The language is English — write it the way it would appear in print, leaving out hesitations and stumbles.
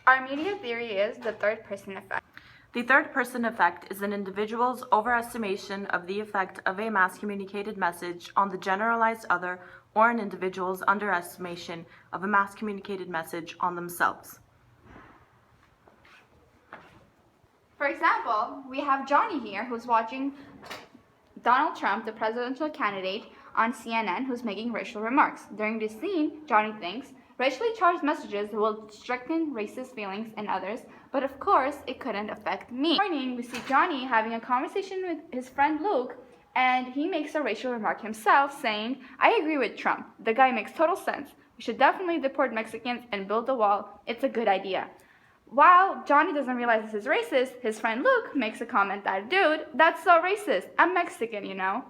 Our media theory is the third person effect. The third person effect is an individual's overestimation of the effect of a mass communicated message on the generalized other, or an individual's underestimation of a mass communicated message on themselves. For example, we have Johnny here who's watching Donald Trump, the presidential candidate, on CNN, who's making racial remarks. During this scene, Johnny thinks racially charged messages will strengthen racist feelings in others, but of course, it couldn't affect me. In the morning, we see Johnny having a conversation with his friend Luke, and he makes a racial remark himself, saying, "I agree with Trump. The guy makes total sense. We should definitely deport Mexicans and build a wall. It's a good idea." While Johnny doesn't realize this is racist, his friend Luke makes a comment that, "Dude, that's so racist. I'm Mexican, you know."